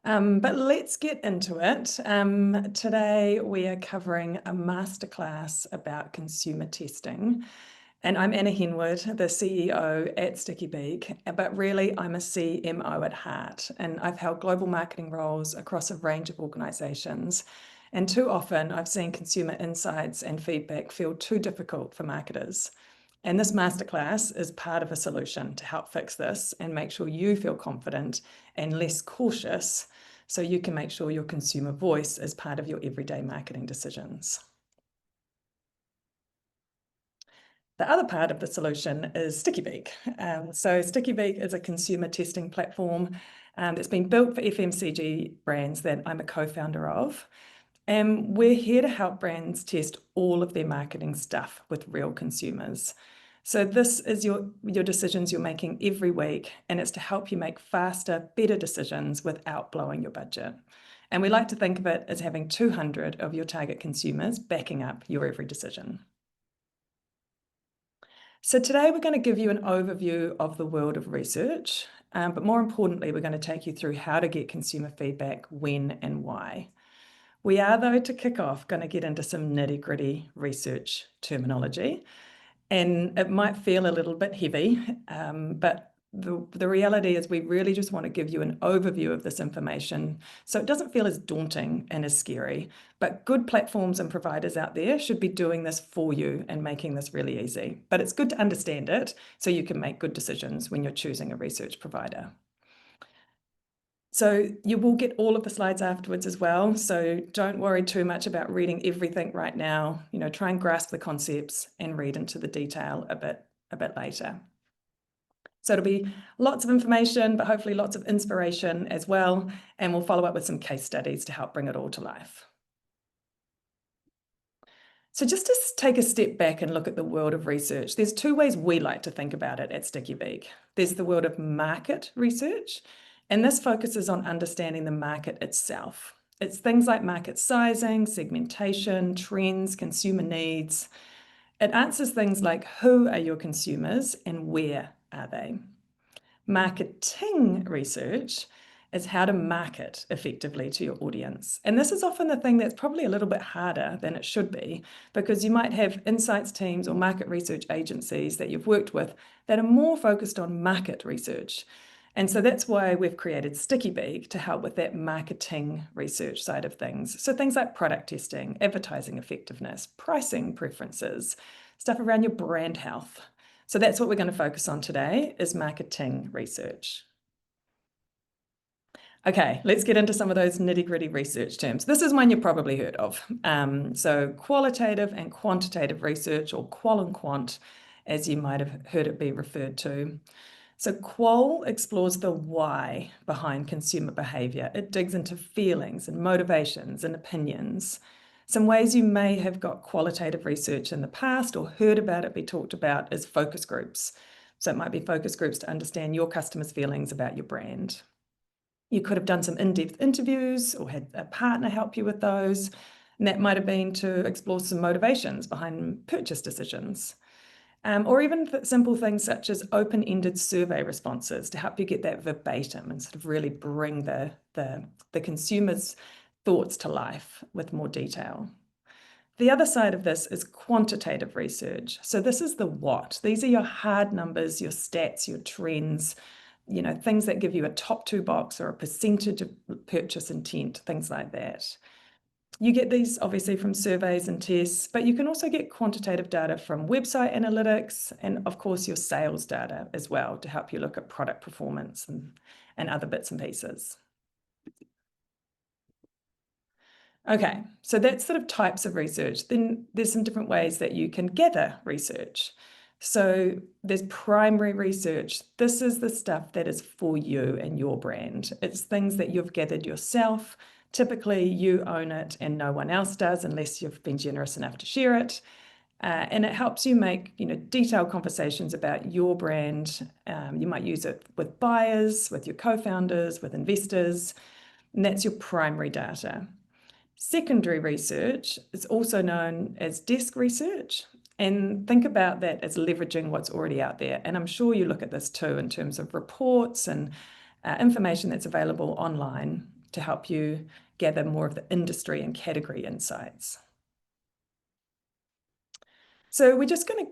But let's get into it. Today we are covering a masterclass about consumer testing. And I'm Anna Henwood, the CEO at Stickybeak, but really I'm a CMO at heart. And I've held global marketing roles across a range of organizations. And too often I've seen consumer insights and feedback feel too difficult for marketers. And this masterclass is part of a solution to help fix this and make sure you feel confident and less cautious so you can make sure your consumer voice is part of your everyday marketing decisions. The other part of the solution is Stickybeak. So Stickybeak is a consumer testing platform that's been built for FMCG brands that I'm a co-founder of. And we're here to help brands test all of their marketing stuff with real consumers. So this is your decisions you're making every week, and it's to help you make faster, better decisions without blowing your budget. And we like to think of it as having 200 of your target consumers backing up your every decision. So today we're going to give you an overview of the world of research, but more importantly, we're going to take you through how to get consumer feedback, when and why. We are, though, to kick off, going to get into some nitty-gritty research terminology. And it might feel a little bit heavy, but the reality is we really just want to give you an overview of this information so it doesn't feel as daunting and as scary. But good platforms and providers out there should be doing this for you and making this really easy. But it's good to understand it so you can make good decisions when you're choosing a research provider. So you will get all of the slides afterwards as well. So don't worry too much about reading everything right now. Try and grasp the concepts and read into the detail a bit later. So it'll be lots of information, but hopefully lots of inspiration as well. And we'll follow up with some case studies to help bring it all to life. So just to take a step back and look at the world of research, there's two ways we like to think about it at Stickybeak. There's the world of market research, and this focuses on understanding the market itself. It's things like market sizing, segmentation, trends, consumer needs. It answers things like who are your consumers and where are they? Marketing research is how to market effectively to your audience. And this is often the thing that's probably a little bit harder than it should be, because you might have insights teams or market research agencies that you've worked with that are more focused on market research. And so that's why we've created Stickybeak to help with that marketing research side of things. So things like product testing, advertising effectiveness, pricing preferences, stuff around your brand health. So that's what we're going to focus on today, is marketing research. Okay, let's get into some of those nitty-gritty research terms. This is one you've probably heard of. So qualitative and quantitative research, or qual and quant, as you might have heard it be referred to. So qual explores the why behind consumer behavior. It digs into feelings and motivations and opinions. Some ways you may have got qualitative research in the past or heard about it be talked about is focus groups. So it might be focus groups to understand your customers' feelings about your brand. You could have done some in-depth interviews or had a partner help you with those. And that might have been to explore some motivations behind purchase decisions. Or even simple things such as open-ended survey responses to help you get that verbatim and sort of really bring the consumer's thoughts to life with more detail. The other side of this is quantitative research. So this is the what. These are your hard numbers, your stats, your trends, things that give you a top two box or a percentage of purchase intent, things like that. You get these obviously from surveys and tests, but you can also get quantitative data from website analytics and, of course, your sales data as well to help you look at product performance and other bits and pieces. Okay, so that's sort of types of research. Then there's some different ways that you can gather research. So there's primary research. This is the stuff that is for you and your brand. It's things that you've gathered yourself. Typically, you own it and no one else does unless you've been generous enough to share it. And it helps you make detailed conversations about your brand. You might use it with buyers, with your co-founders, with investors, and that's your primary data. Secondary research is also known as desk research. And think about that as leveraging what's already out there. And I'm sure you look at this too in terms of reports and information that's available online. to help you gather more of the industry and category insights. So we're just going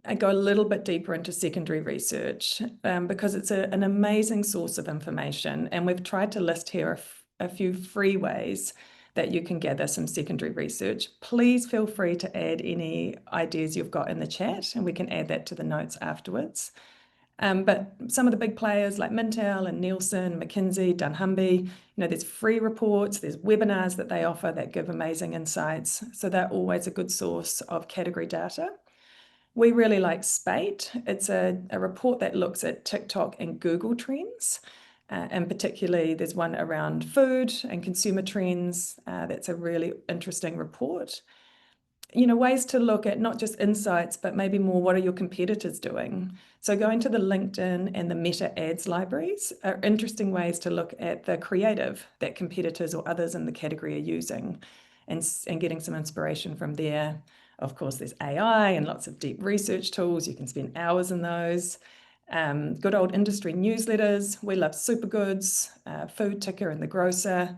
to go a little bit deeper into secondary research because it's an amazing source of information, and we've tried to list here a few free ways that you can gather some secondary research. Please feel free to add any ideas you've got in the chat, and we can add that to the notes afterwards. But some of the big players like Mintel and Nielsen, McKinsey, dunnhumby, there's free reports, there's webinars that they offer that give amazing insights. So they're always a good source of category data. We really like Spate. It's a report that looks at TikTok and Google trends. And particularly, there's one around food and consumer trends. That's a really interesting report. Ways to look at not just insights, but maybe more what are your competitors doing? So going to the LinkedIn and the Meta ads libraries are interesting ways to look at the creative that competitors or others in the category are using and getting some inspiration from there. Of course, there's AI and lots of deep research tools. You can spend hours in those. Good old industry newsletters. We love Supergoods, Food Ticker and The Grocer.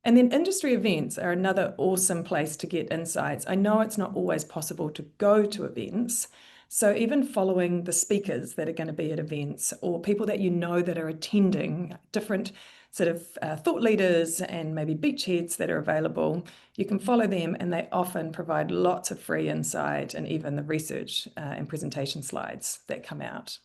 And then industry events are another awesome place to get insights. I know it's not always possible to go to events. So even following the speakers that are going to be at events or people that that are attending, different sort of thought leaders and maybe beachheads that are available, you can follow them, and they often provide lots of free insight and even the research and presentation slides that come out.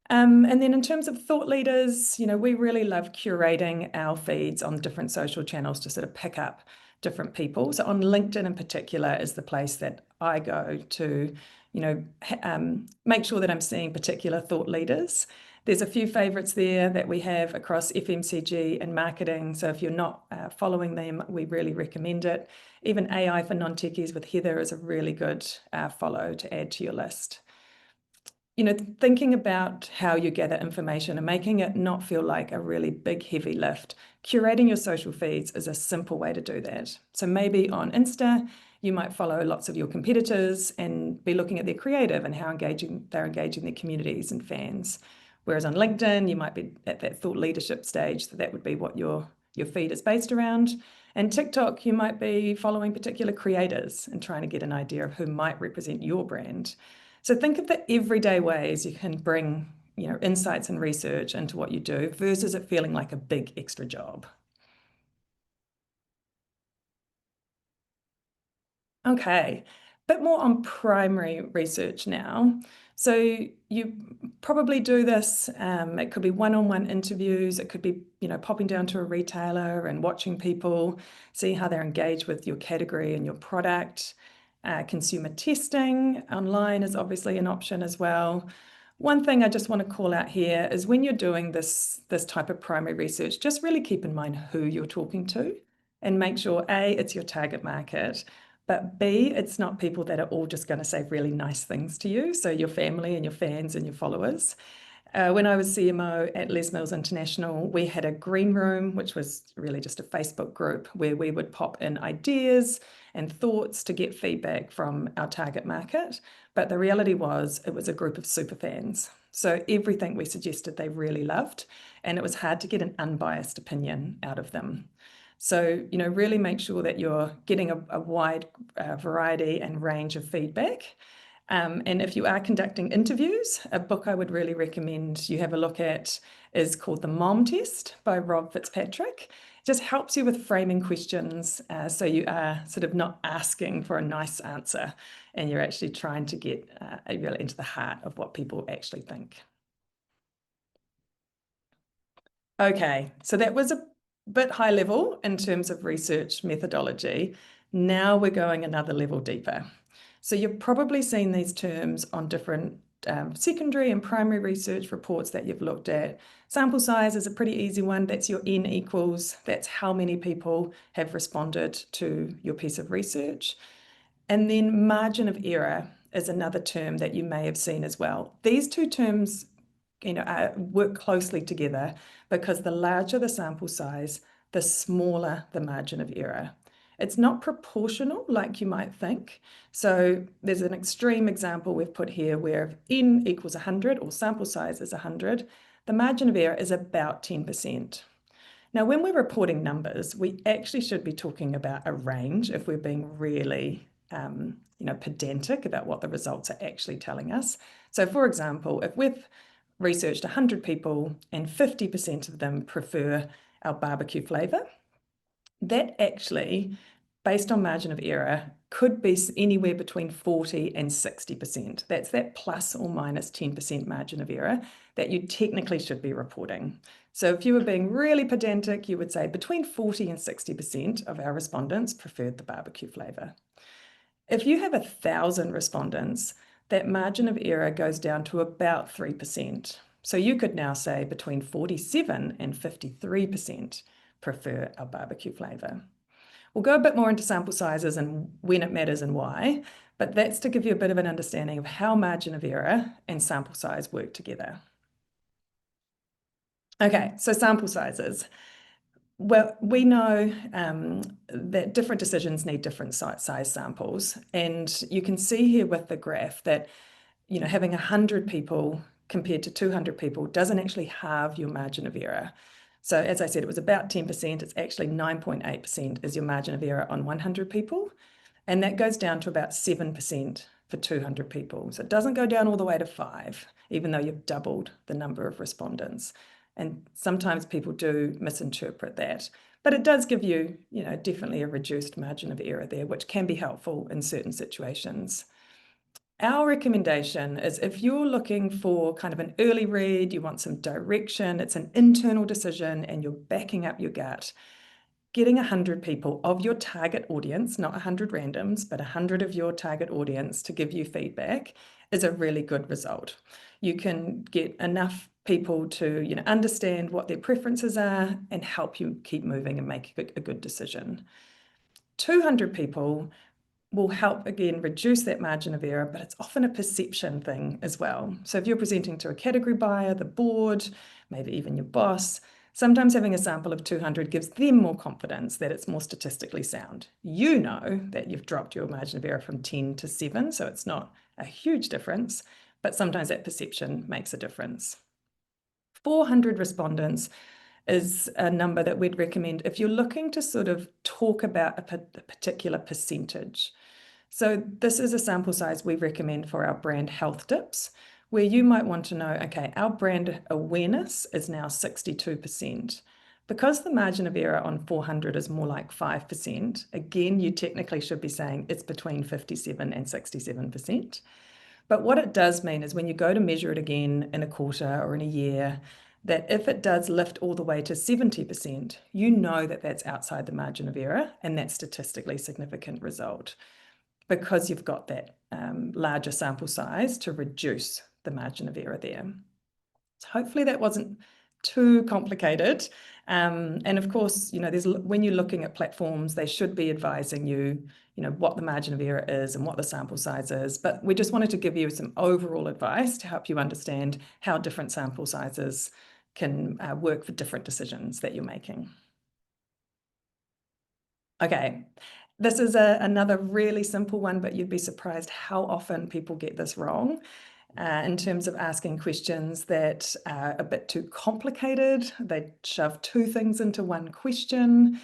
And then in terms of thought leaders, we really love curating our feeds on different social channels to sort of pick up different people. So on LinkedIn in particular is the place that I go to, make sure that I'm seeing particular thought leaders. There's a few favorites there that we have across FMCG and marketing. So if you're not following them, we really recommend it. Even AI for non-techies with Heather is a really good follow to add to your list. Thinking about how you gather information and making it not feel like a really big, heavy lift. Curating your social feeds is a simple way to do that. So maybe on Insta, you might follow lots of your competitors and be looking at their creative and how they're engaging their communities and fans. Whereas on LinkedIn, you might be at that thought leadership stage. So that would be what your feed is based around. And TikTok, you might be following particular creators and trying to get an idea of who might represent your brand. So think of the everyday ways you can bring, insights and research into what you do versus it feeling like a big extra job. Okay, a bit more on primary research now. So you probably do this, it could be one-on-one interviews, it could be, popping down to a retailer and watching people, see how they're engaged with your category and your product. Consumer testing online is obviously an option as well. One thing I just want to call out here is when you're doing this type of primary research, just really keep in mind who you're talking to and make sure A, it's your target market, but B, it's not people that are all just going to say really nice things to you. So your family and your fans and your followers. When I was CMO at Les Mills International, we had a green room, which was really just a Facebook group where we would pop in ideas and thoughts to get feedback from our target market. But the reality was it was a group of super fans. So everything we suggested they really loved, and it was hard to get an unbiased opinion out of them. So, really make sure that you're getting a wide variety and range of feedback. And if you are conducting interviews, a book I would really recommend you have a look at is called The Mom Test by Rob Fitzpatrick. It just helps you with framing questions so you are sort of not asking for a nice answer and you're actually trying to get really into the heart of what people actually think. Okay, so that was a bit high level in terms of research methodology. Now we're going another level deeper. So you've probably seen these terms on different secondary and primary research reports that you've looked at. Sample size is a pretty easy one. That's your N equals. That's how many people have responded to your piece of research. And then margin of error is another term that you may have seen as well. These two terms work closely together because the larger the sample size, the smaller the margin of error. It's not proportional like you might think. So there's an extreme example we've put here where if N equals 100 or sample size is 100, the margin of error is about 10%. Now, when we're reporting numbers, we actually should be talking about a range if we're being really pedantic about what the results are actually telling us. So for example, if we've researched 100 people and 50% of them prefer our barbecue flavour, that actually, based on margin of error, could be anywhere between 40 and 60%. That's that plus or minus 10% margin of error that you technically should be reporting. So if you were being really pedantic, you would say between 40 and 60% of our respondents preferred the barbecue flavour. If you have 1,000 respondents, that margin of error goes down to about 3%. So you could now say between 47 and 53% prefer our barbecue flavour. We'll go a bit more into sample sizes and when it matters and why, but that's to give you a bit of an understanding of how margin of error and sample size work together. Okay, so sample sizes. Well, we know that different decisions need different size samples. And you can see here with the graph that, having 100 people compared to 200 people doesn't actually halve your margin of error. So as I said, it was about 10%. It's actually 9.8% is your margin of error on 100 people. And that goes down to about 7% for 200 people. So it doesn't go down all the way to 5, even though you've doubled the number of respondents. And sometimes people do misinterpret that. But it does give you, definitely a reduced margin of error there, which can be helpful in certain situations. Our recommendation is if you're looking for kind of an early read, you want some direction, it's an internal decision and you're backing up your gut, getting 100 people of your target audience, not 100 randoms, but 100 of your target audience to give you feedback is a really good result. You can get enough people to understand what their preferences are and help you keep moving and make a good decision. 200 people will help, again, reduce that margin of error, but it's often a perception thing as well. So if you're presenting to a category buyer, the board, maybe even your boss, sometimes having a sample of 200 gives them more confidence that it's more statistically sound. You know that you've dropped your margin of error from 10 to 7, so it's not a huge difference, but sometimes that perception makes a difference. 400 respondents is a number that we'd recommend if you're looking to sort of talk about a particular percentage. So this is a sample size we recommend for our brand health tips, where you might want to know, okay, our brand awareness is now 62%. Because the margin of error on 400 is more like 5%, again, you technically should be saying it's between 57 and 67%. But what it does mean is when you go to measure it again in a quarter or in a year, that if it does lift all the way to 70%, you know that that's outside the margin of error and that's statistically significant result because you've got that larger sample size to reduce the margin of error there. So hopefully that wasn't too complicated. And of course, when you're looking at platforms, they should be advising you, what the margin of error is and what the sample size is. But we just wanted to give you some overall advice to help you understand how different sample sizes can work for different decisions that you're making. Okay, this is another really simple one, but you'd be surprised how often people get this wrong. In terms of asking questions that are a bit too complicated. They shove two things into one question.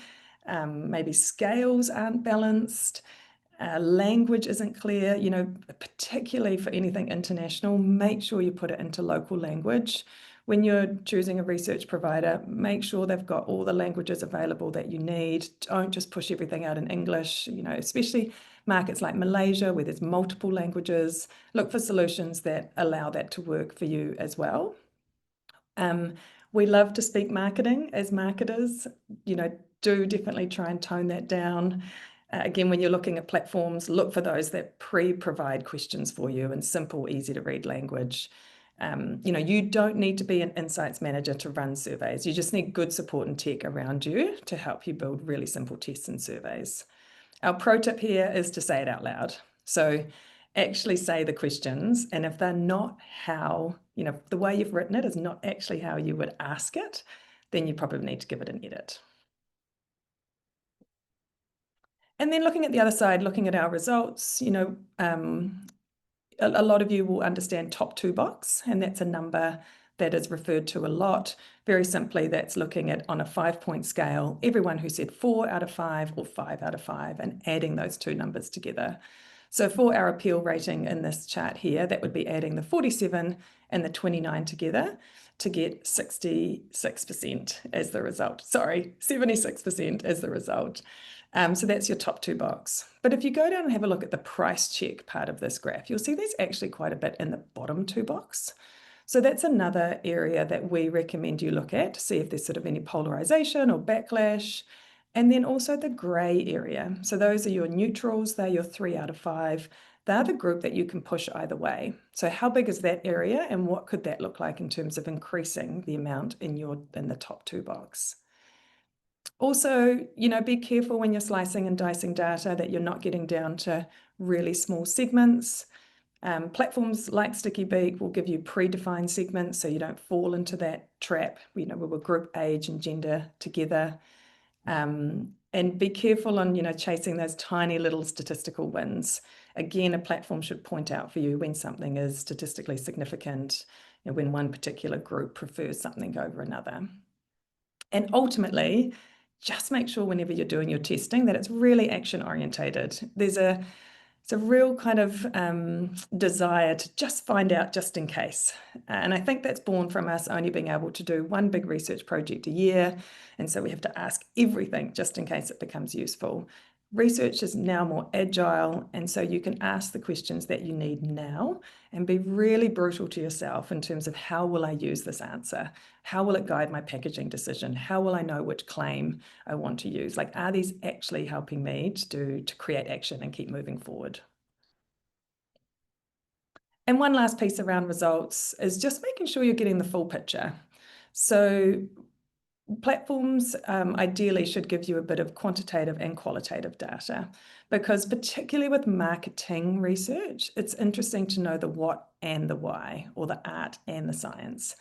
Maybe scales aren't balanced. Language isn't clear. Particularly for anything international, make sure you put it into local language. When you're choosing a research provider, make sure they've got all the languages available that you need. Don't just push everything out in English, especially markets like Malaysia where there's multiple languages. Look for solutions that allow that to work for you as well. We love to speak marketing as marketers. Do definitely try and tone that down. Again, when you're looking at platforms, look for those that pre-provide questions for you in simple, easy to read language. You don't need to be an insights manager to run surveys. You just need good support and tech around you to help you build really simple tests and surveys. Our pro tip here is to say it out loud. So actually say the questions, and if they're not how, the way you've written it is not actually how you would ask it, then you probably need to give it an edit. And then looking at the other side, looking at our results, a lot of you will understand top two box, and that's a number that is referred to a lot Very simply, that's looking at on a 5-point scale, everyone who said 4 out of 5 or 5 out of 5 and adding those two numbers together. So for our appeal rating in this chart here, that would be adding the 47 and the 29 together to get 66% as the result. Sorry, 76% as the result. So that's your top two box. But if you go down and have a look at the price check part of this graph, you'll see there's actually quite a bit in the bottom two box. So that's another area that we recommend you look at to see if there's sort of any polarization or backlash. And then also the gray area. So those are your neutrals, they're your 3 out of 5. They're the group that you can push either way. So how big is that area and what could that look like in terms of increasing the amount in the top two box? Also, be careful when you're slicing and dicing data that you're not getting down to really small segments. Platforms like Stickybeak will give you predefined segments so you don't fall into that trap. We will group age and gender together. And be careful on, chasing those tiny little statistical wins. Again, a platform should point out for you when something is statistically significant and when one particular group prefers something over another. And ultimately, just make sure whenever you're doing your testing that it's really action orientated. It's a real kind of desire to just find out just in case. And I think that's born from us only being able to do one big research project a year. And so we have to ask everything just in case it becomes useful. Research is now more agile, and so you can ask the questions that you need now and be really brutal to yourself in terms of how will I use this answer? How will it guide my packaging decision? How will I know which claim I want to use? Like, are these actually helping me to create action and keep moving forward? And one last piece around results is just making sure you're getting the full picture. So platforms ideally should give you a bit of quantitative and qualitative data, because particularly with marketing research, it's interesting to know the what and the why, or the art and the science.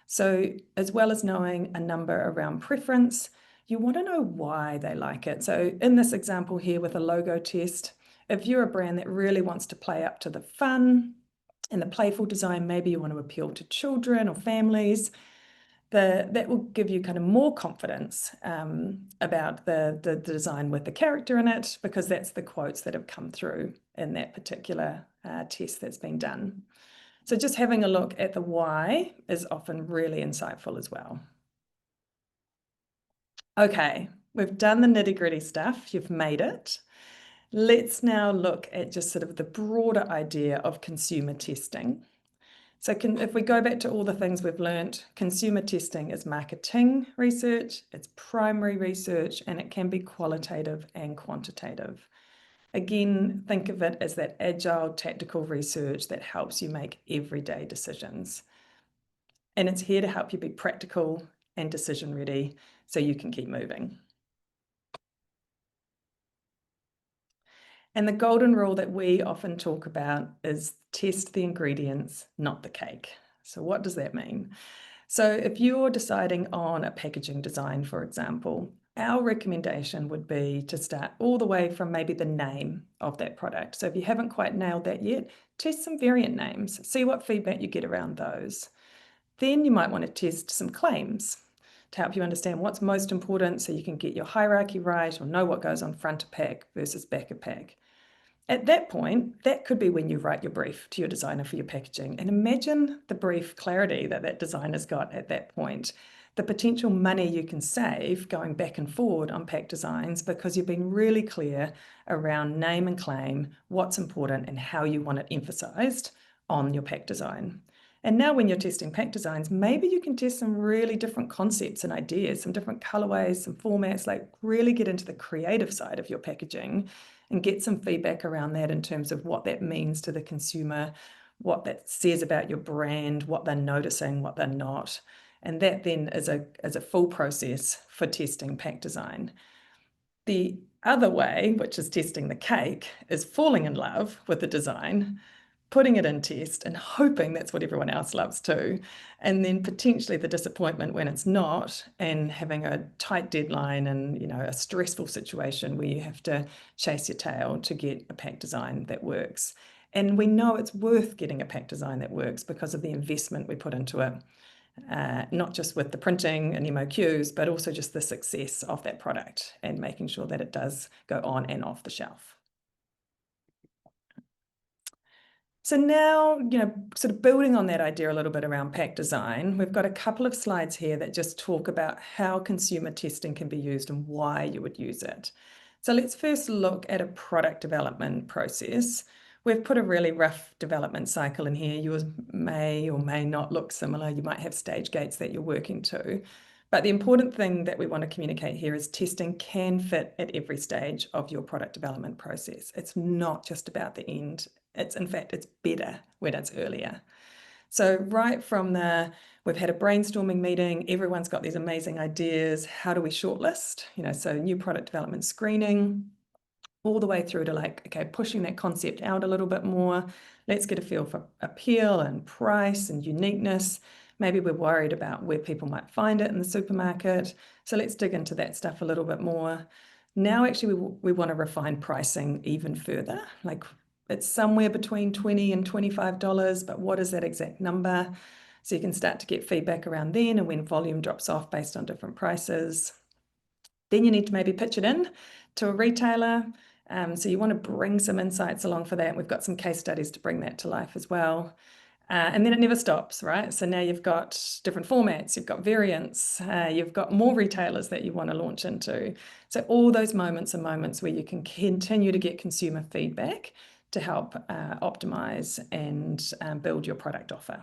So as well as knowing a number around preference, you want to know why they like it. So in this example here with a logo test, if you're a brand that really wants to play up to the fun and the playful design, maybe you want to appeal to children or families, that will give you kind of more confidence about the design with the character in it, because that's the quotes that have come through in that particular test that's been done. So just having a look at the why is often really insightful as well. Okay, we've done the nitty-gritty stuff. You've made it. Let's now look at just sort of the broader idea of consumer testing. So if we go back to all the things we've learnt, consumer testing is marketing research, it's primary research, and it can be qualitative and quantitative. Again, think of it as that agile, tactical research that helps you make everyday decisions. And it's here to help you be practical and decision ready so you can keep moving. And the golden rule that we often talk about is test the ingredients, not the cake. So what does that mean? So if you're deciding on a packaging design, for example, our recommendation would be to start all the way from maybe the name of that product. So if you haven't quite nailed that yet, test some variant names, see what feedback you get around those. Then you might want to test some claims to help you understand what's most important so you can get your hierarchy right or know what goes on front of pack versus back of pack. At that point, that could be when you write your brief to your designer for your packaging. And imagine the brief clarity that designer's got at that point. The potential money you can save going back and forward on pack designs because you've been really clear around name and claim, what's important and how you want it emphasized on your pack design. And now when you're testing pack designs, maybe you can test some really different concepts and ideas, some different colorways, some formats, like really get into the creative side of your packaging and get some feedback around that in terms of what that means to the consumer, what that says about your brand, what they're noticing, what they're not. And that then is a full process for testing pack design. The other way, which is testing the cake, is falling in love with the design, putting it in test and hoping that's what everyone else loves too. And then potentially the disappointment when it's not, and having a tight deadline and, a stressful situation where you have to chase your tail to get a pack design that works. And we know it's worth getting a pack design that works because of the investment we put into it. not just with the printing and MOQs, but also just the success of that product and making sure that it does go on and off the shelf. So now, sort of building on that idea a little bit around pack design, we've got a couple of slides here that just talk about how consumer testing can be used and why you would use it. So let's first look at a product development process. We've put a really rough development cycle in here. Yours may or may not look similar. You might have stage gates that you're working to. But the important thing that we want to communicate here is testing can fit at every stage of your product development process. It's not just about the end. In fact, it's better when it's earlier. So right from we've had a brainstorming meeting, everyone's got these amazing ideas. How do we shortlist? So new product development screening, all the way through to okay, pushing that concept out a little bit more. Let's get a feel for appeal and price and uniqueness. Maybe we're worried about where people might find it in the supermarket. So let's dig into that stuff a little bit more. Now, actually, we want to refine pricing even further. It's somewhere between $20 and $25, but what is that exact number? So you can start to get feedback around then and when volume drops off based on different prices. Then you need to maybe pitch it in to a retailer. So you want to bring some insights along for that. We've got some case studies to bring that to life as well. And then it never stops, right? So now you've got different formats, you've got variants, you've got more retailers that you want to launch into. So all those moments are moments where you can continue to get consumer feedback to help optimize and build your product offer.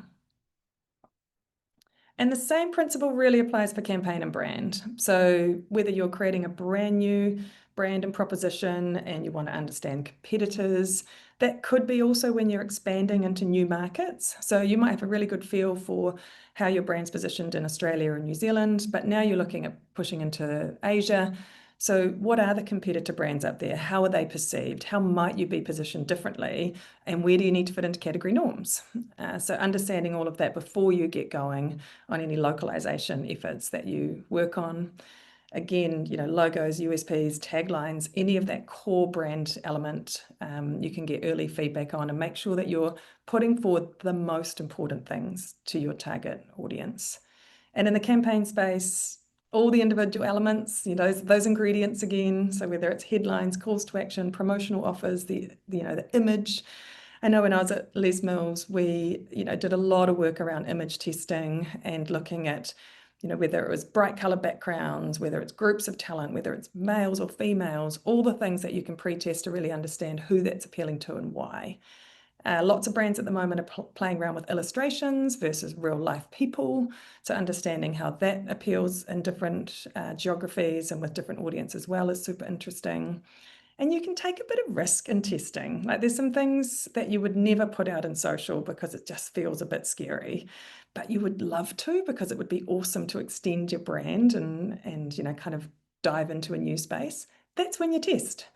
And the same principle really applies for campaign and brand. So whether you're creating a brand new brand and proposition and you want to understand competitors, that could be also when you're expanding into new markets. So you might have a really good feel for how your brand's positioned in Australia and New Zealand, but now you're looking at pushing into Asia. So what are the competitor brands up there? How are they perceived? How might you be positioned differently? And where do you need to fit into category norms? So understanding all of that before you get going on any localization efforts that you work on. Again, logos, USPs, taglines, any of that core brand element, you can get early feedback on and make sure that you're putting forward the most important things to your target audience. And in the campaign space, all the individual elements, those ingredients again. So whether it's headlines, calls to action, promotional offers, the image. I know when I was at Les Mills, we did a lot of work around image testing and looking at whether it was bright color backgrounds, whether it's groups of talent, whether it's males or females, all the things that you can pre-test to really understand who that's appealing to and why. Lots of brands at the moment are playing around with illustrations versus real life people. So understanding how that appeals in different geographies and with different audiences as well is super interesting. And you can take a bit of risk in testing. There's some things that you would never put out in social because it just feels a bit scary, but you would love to because it would be awesome to extend your brand and kind of dive into a new space. That's when you test.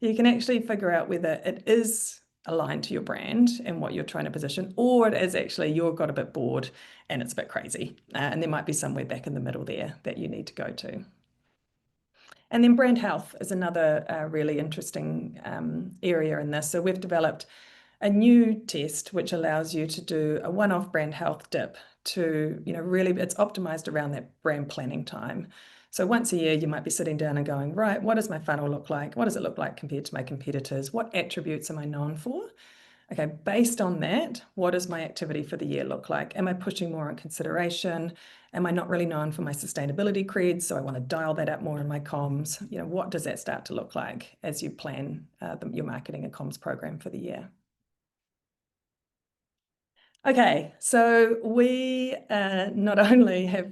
You can actually figure out whether it is aligned to your brand and what you're trying to position, or it is actually you've got a bit bored and it's a bit crazy. And there might be somewhere back in the middle there that you need to go to. And then brand health is another really interesting area in this. So we've developed a new test which allows you to do a one-off brand health dip to, really it's optimized around that brand planning time. So once a year, you might be sitting down and going, right, what does my funnel look like? What does it look like compared to my competitors? What attributes am I known for? Okay, based on that, what does my activity for the year look like? Am I pushing more on consideration? Am I not really known for my sustainability cred? So I want to dial that up more in my comms. What does that start to look like as you plan your marketing and comms program for the year? Okay, so we not only have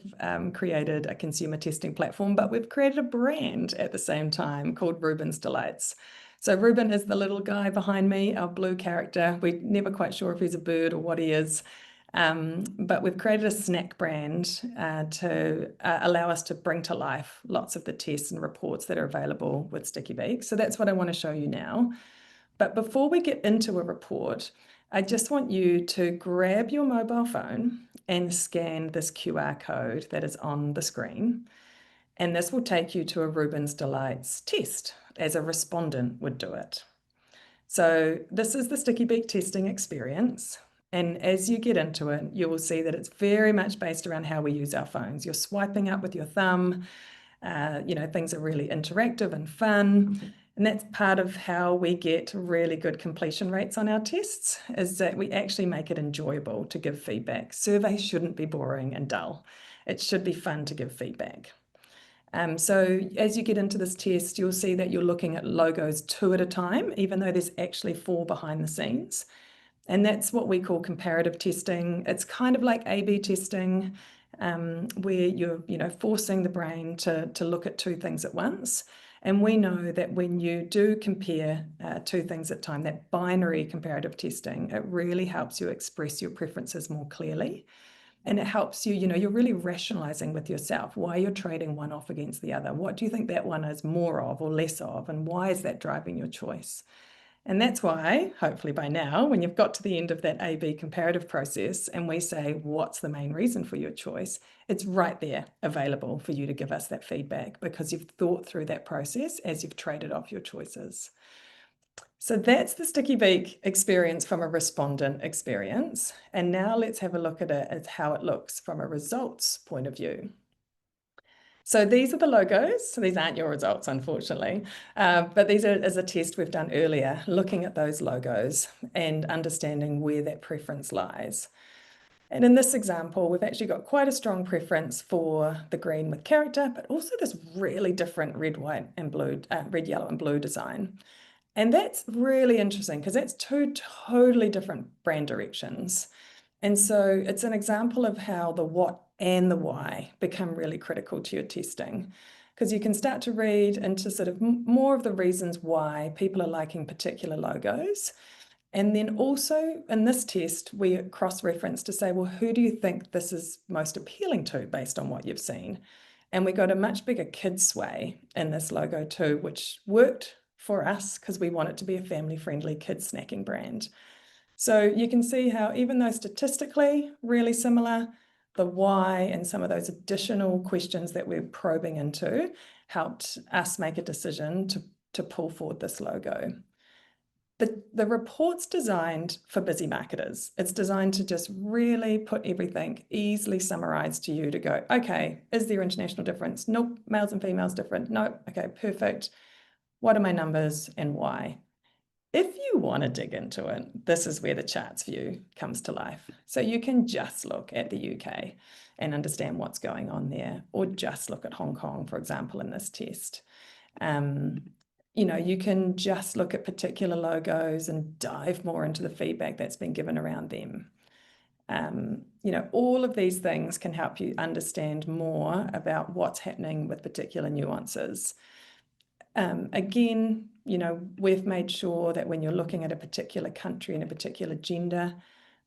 created a consumer testing platform, but we've created a brand at the same time called Ruben's Delights. So Ruben is the little guy behind me, our blue character. We're never quite sure if he's a bird or what he is, but we've created a snack brand to allow us to bring to life lots of the tests and reports that are available with Stickybeak. So that's what I want to show you now. But before we get into a report, I just want you to grab your mobile phone and scan this QR code that is on the screen. And this will take you to a Ruben's Delights test as a respondent would do it. So this is the Stickybeak testing experience. And as you get into it, you will see that it's very much based around how we use our phones. You're swiping up with your thumb. Things are really interactive and fun. And that's part of how we get really good completion rates on our tests, is that we actually make it enjoyable to give feedback. Surveys shouldn't be boring and dull. It should be fun to give feedback. So as you get into this test, you'll see that you're looking at logos 2 at a time, even though there's actually 4 behind the scenes. And that's what we call comparative testing. It's kind of like A/B testing, where you're forcing the brain to look at 2 things at once. And we know that when you do compare 2 things at a time, that binary comparative testing, it really helps you express your preferences more clearly. And it helps you, you're really rationalizing with yourself why you're trading one off against the other. What do you think that one is more of or less of? And why is that driving your choice? And that's why, hopefully by now, when you've got to the end of that A/B comparative process and we say, what's the main reason for your choice? It's right there available for you to give us that feedback because you've thought through that process as you've traded off your choices. So that's the Stickybeak experience from a respondent experience. And now let's have a look at it as how it looks from a results point of view. So these are the logos. So these aren't your results, unfortunately, but these are as a test we've done earlier, looking at those logos and understanding where that preference lies. And in this example, we've actually got quite a strong preference for the green with character, but also this really different red, white, and blue, red, yellow, and blue design. And that's really interesting because that's 2 totally different brand directions. And so it's an example of how the what and the why become really critical to your testing, because you can start to read into sort of more of the reasons why people are liking particular logos. And then also in this test, we cross-reference to say, well, who do you think this is most appealing to based on what you've seen? And we got a much bigger kids sway in this logo too, which worked for us because we want it to be a family-friendly kids snacking brand. So you can see how even though statistically really similar, the why and some of those additional questions that we're probing into helped us make a decision to pull forward this logo. The report's designed for busy marketers. It's designed to just really put everything easily summarized to you to go, okay, is there international difference? Nope. Males and females different? Nope. Okay, perfect. What are my numbers and why? If you want to dig into it, this is where the charts view comes to life. So you can just look at the UK and understand what's going on there, or just look at Hong Kong, for example, in this test. You can just look at particular logos and dive more into the feedback that's been given around them. All of these things can help you understand more about what's happening with particular nuances. Again, we've made sure that when you're looking at a particular country and a particular gender,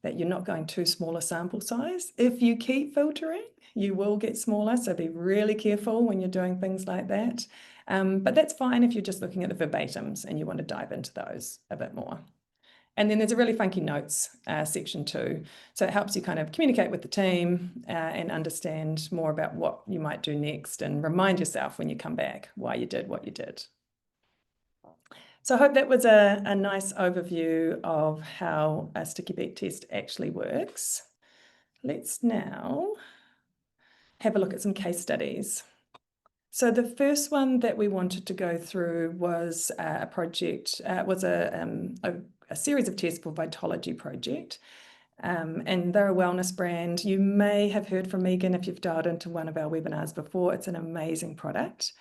that you're not going too small a sample size. If you keep filtering, you will get smaller, so be really careful when you're doing things like that. But that's fine if you're just looking at the verbatims and you want to dive into those a bit more. And then there's a really funky notes section too. So it helps you kind of communicate with the team and understand more about what you might do next and remind yourself when you come back why you did what you did. So I hope that was a nice overview of how a Stickybeak test actually works. Let's now have a look at some case studies. So the first one that we wanted to go through was a project, was a series of tests for Vitology Project. And they're a wellness brand. You may have heard from Megan if you've dialed into one of our webinars before. It's an amazing product.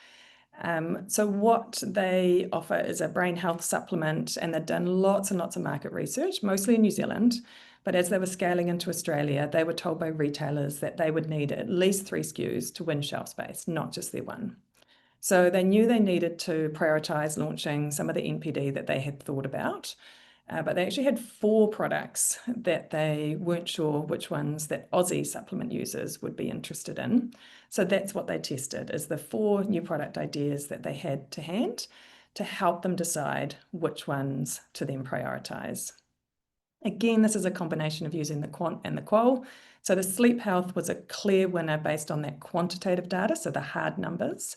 So what they offer is a brain health supplement, and they've done lots and lots of market research, mostly in New Zealand. But as they were scaling into Australia, they were told by retailers that they would need at least 3 SKUs to win shelf space, not just their one. So they knew they needed to prioritize launching some of the NPD that they had thought about. But they actually had 4 products that they weren't sure which ones that Aussie supplement users would be interested in. So that's what they tested, is the 4 new product ideas that they had to hand to help them decide which ones to then prioritize. Again, this is a combination of using the quant and the qual. So the sleep health was a clear winner based on that quantitative data, so the hard numbers.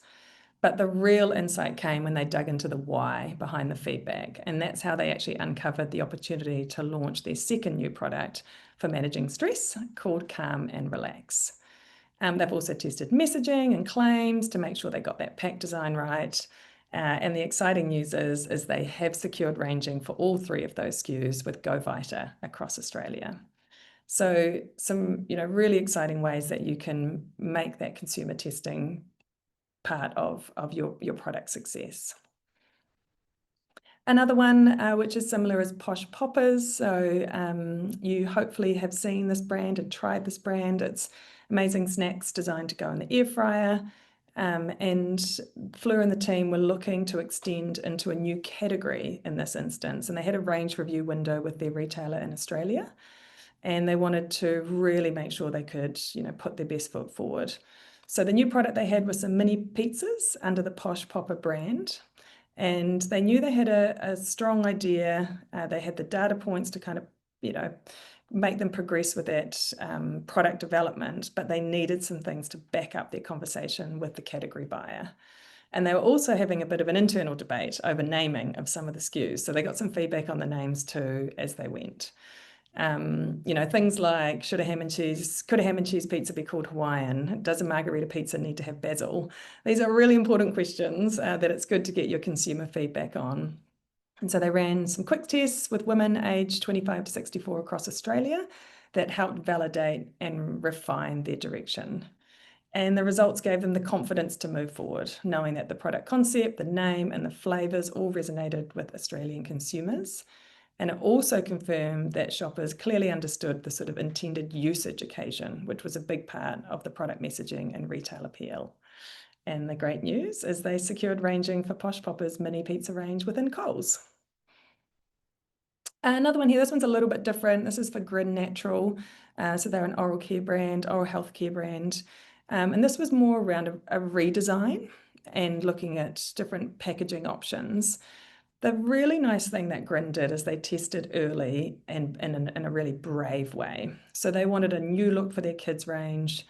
But the real insight came when they dug into the why behind the feedback. And that's how they actually uncovered the opportunity to launch their second new product for managing stress called Calm and Relax. They've also tested messaging and claims to make sure they got that pack design right. And the exciting news is they have secured ranging for all three of those SKUs with Go Vita across Australia. So some, really exciting ways that you can make that consumer testing part of your product success. Another one which is similar is Posh Poppers. So you hopefully have seen this brand and tried this brand. It's amazing snacks designed to go in the air fryer. And Fleur and the team were looking to extend into a new category in this instance. And they had a range review window with their retailer in Australia. And they wanted to really make sure they could, put their best foot forward. So the new product they had was some mini pizzas under the Posh Popper brand. And they knew they had a strong idea. They had the data points to kind of, make them progress with that product development, but they needed some things to back up their conversation with the category buyer. And they were also having a bit of an internal debate over naming of some of the SKUs. So they got some feedback on the names too as they went. Things like could a ham and cheese pizza be called Hawaiian? Does a margarita pizza need to have basil? These are really important questions that it's good to get your consumer feedback on. And so they ran some quick tests with women aged 25 to 64 across Australia that helped validate and refine their direction. And the results gave them the confidence to move forward, knowing that the product concept, the name, and the flavors all resonated with Australian consumers. And it also confirmed that shoppers clearly understood the sort of intended usage occasion, which was a big part of the product messaging and retail appeal. And the great news is they secured ranging for Posh Popper's mini pizza range within Coles. Another one here, this one's a little bit different. This is for Grin Natural. So they're an oral care brand, oral health care brand. And this was more around a redesign and looking at different packaging options. The really nice thing that Grin did is they tested early and in a really brave way. So they wanted a new look for their kids range.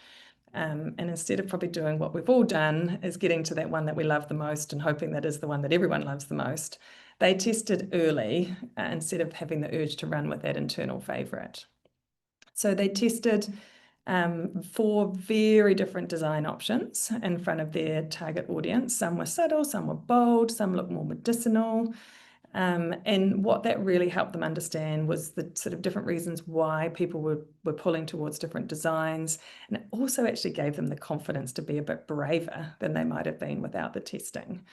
And instead of probably doing what we've all done, is getting to that one that we love the most and hoping that is the one that everyone loves the most, they tested early instead of having the urge to run with that internal favorite. So they tested 4 very different design options in front of their target audience. Some were subtle, some were bold, some looked more medicinal. And what that really helped them understand was the sort of different reasons why people were pulling towards different designs. And it also actually gave them the confidence to be a bit braver than they might have been without the testing.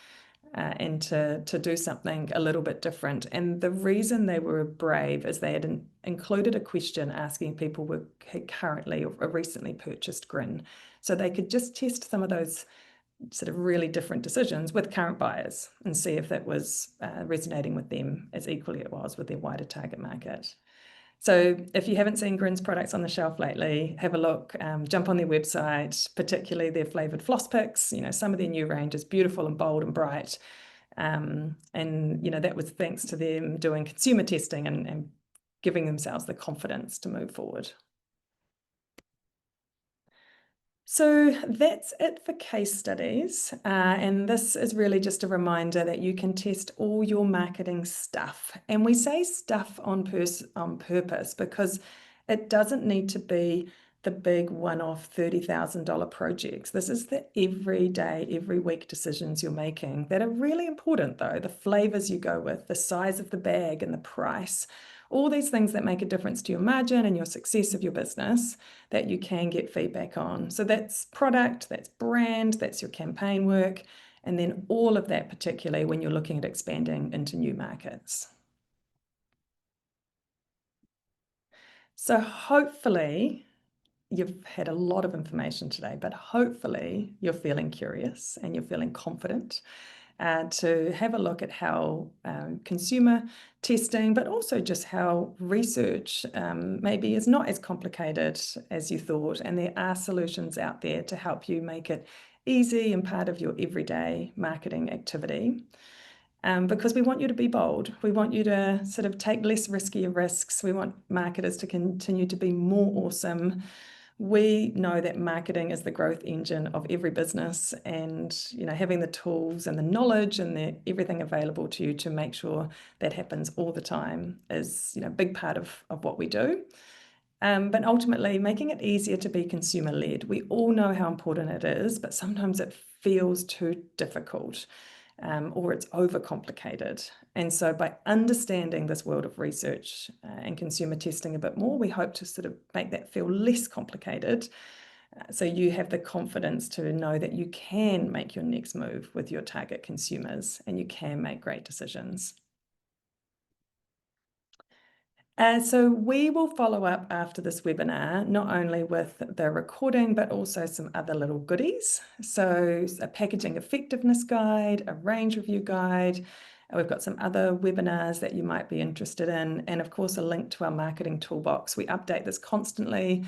And to do something a little bit different. And the reason they were brave is they had included a question asking people who had currently or recently purchased Grin. So they could just test some of those sort of really different decisions with current buyers and see if that was resonating with them as equally it was with their wider target market. So if you haven't seen Grin's products on the shelf lately, have a look, jump on their website, particularly their flavored floss picks. Some of their new range is beautiful and bold and bright. And that was thanks to them doing consumer testing and giving themselves the confidence to move forward. So that's it for case studies. And this is really just a reminder that you can test all your marketing stuff. And we say stuff on purpose because it doesn't need to be the big one-off $30,000 projects. This is the everyday, every week decisions you're making that are really important though. The flavors you go with, the size of the bag and the price. All these things that make a difference to your margin and your success of your business that you can get feedback on. So that's product, that's brand, that's your campaign work, and then all of that, particularly when you're looking at expanding into new markets. So hopefully you've had a lot of information today, but hopefully you're feeling curious and you're feeling confident to have a look at how consumer testing, but also just how research maybe is not as complicated as you thought. And there are solutions out there to help you make it easy and part of your everyday marketing activity. Because we want you to be bold. We want you to sort of take less riskier risks. We want marketers to continue to be more awesome, We know that marketing is the growth engine of every business, and having the tools and the knowledge and everything available to you to make sure that happens all the time is a big part of what we do. But ultimately, making it easier to be consumer-led. We all know how important it is, but sometimes it feels too difficult, or it's overcomplicated. And so by understanding this world of research and consumer testing a bit more, we hope to sort of make that feel less complicated. So you have the confidence to know that you can make your next move with your target consumers and you can make great decisions. So we will follow up after this webinar, not only with the recording, but also some other little goodies. So a packaging effectiveness guide, a range review guide. We've got some other webinars that you might be interested in, and of course, a link to our marketing toolbox. We update this constantly,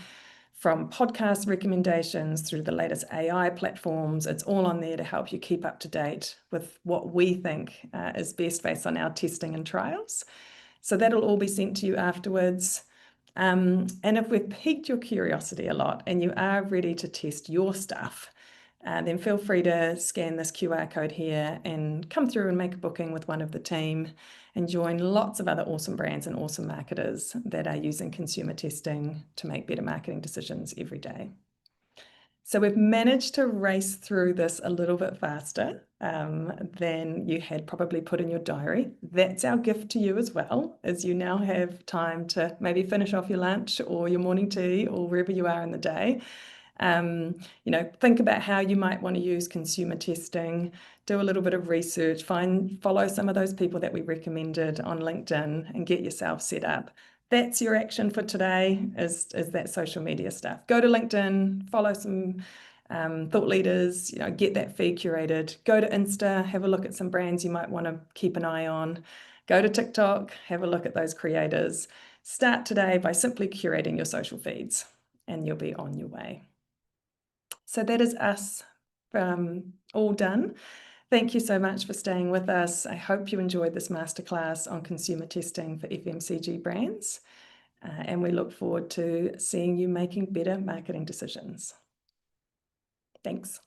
from podcast recommendations through the latest AI platforms. It's all on there to help you keep up to date with what we think is best based on our testing and trials. So that'll all be sent to you afterwards. And if we've piqued your curiosity a lot and you are ready to test your stuff, then feel free to scan this QR code here and come through and make a booking with one of the team and join lots of other awesome brands and awesome marketers that are using consumer testing to make better marketing decisions every day. So we've managed to race through this a little bit faster than you had probably put in your diary. That's our gift to you as well, as you now have time to maybe finish off your lunch or your morning tea or wherever you are in the day. Think about how you might want to use consumer testing, do a little bit of research, follow some of those people that we recommended on LinkedIn and get yourself set up. That's your action for today, is that social media stuff. Go to LinkedIn, follow some thought leaders, get that feed curated. Go to Insta, have a look at some brands you might want to keep an eye on. Go to TikTok, have a look at those creators. Start today by simply curating your social feeds and you'll be on your way. So that is us all done. Thank you so much for staying with us. I hope you enjoyed this masterclass on consumer testing for FMCG brands. And we look forward to seeing you making better marketing decisions. Thanks.